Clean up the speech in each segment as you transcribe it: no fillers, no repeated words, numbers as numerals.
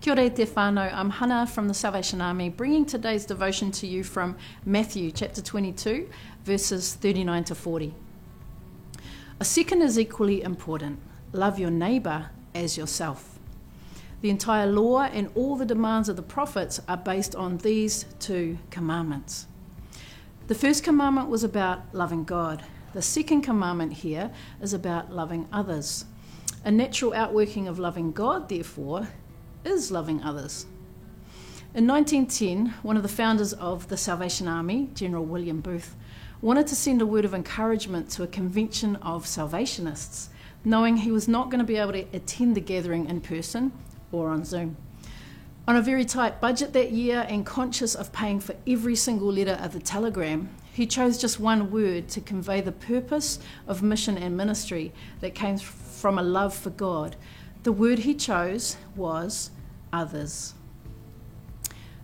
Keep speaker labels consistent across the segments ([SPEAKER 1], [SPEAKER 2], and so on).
[SPEAKER 1] Kia ora te whānau, I'm Hannah from the Salvation Army, bringing today's devotion to you from Matthew chapter 22, verses 39 to 40. A second is equally important. Love your neighbour as yourself. The entire law and all the demands of the prophets are based on these two commandments. The first commandment was about loving God. The second commandment here is about loving others. A natural outworking of loving God, therefore, is loving others. In 1910, one of the founders of the Salvation Army, General William Booth, wanted to send a word of encouragement to a convention of Salvationists, knowing he was not going to be able to attend the gathering in person or on Zoom. On a very tight budget that year and conscious of paying for every single letter of the telegram, he chose just one word to convey the purpose of mission and ministry that came from a love for God. The word he chose was others.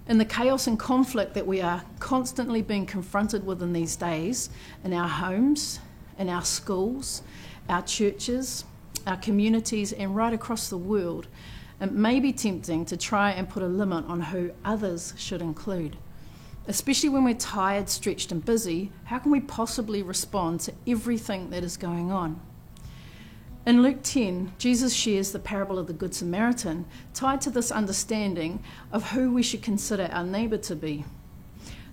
[SPEAKER 1] In the chaos and conflict that we are constantly being confronted with in these days, in our homes, in our schools, our churches, our communities, and right across the world, it may be tempting to try and put a limit on who others should include. Especially when we're tired, stretched, and busy, how can we possibly respond to everything that is going on? In Luke 10, Jesus shares the parable of the Good Samaritan, tied to this understanding of who we should consider our neighbour to be.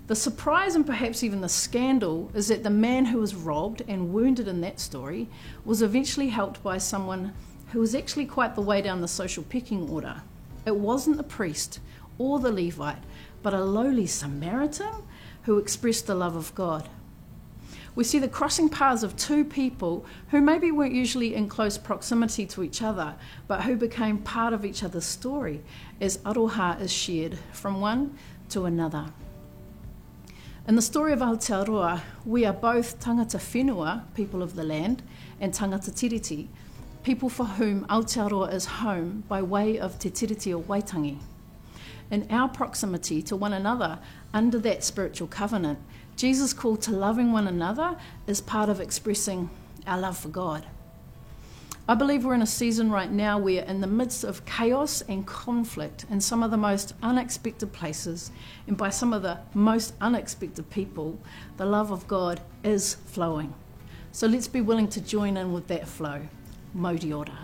[SPEAKER 1] The surprise and perhaps even the scandal is that the man who was robbed and wounded in that story was eventually helped by someone who was actually quite the way down the social pecking order. It wasn't the priest or the Levite, but a lowly Samaritan who expressed the love of God. We see the crossing paths of two people who maybe weren't usually in close proximity to each other, but who became part of each other's story as aroha is shared from one to another. In the story of Aotearoa, we are both tangata whenua, people of the land, and tangata tiriti, people for whom Aotearoa is home by way of te tiriti o Waitangi. In our proximity to one another under that spiritual covenant, Jesus' call to loving one another is part of expressing our love for God. I believe we're in a season right now where, in the midst of chaos and conflict in some of the most unexpected places and by some of the most unexpected people, the love of God is flowing. So let's be willing to join in with that flow. Mauri ora.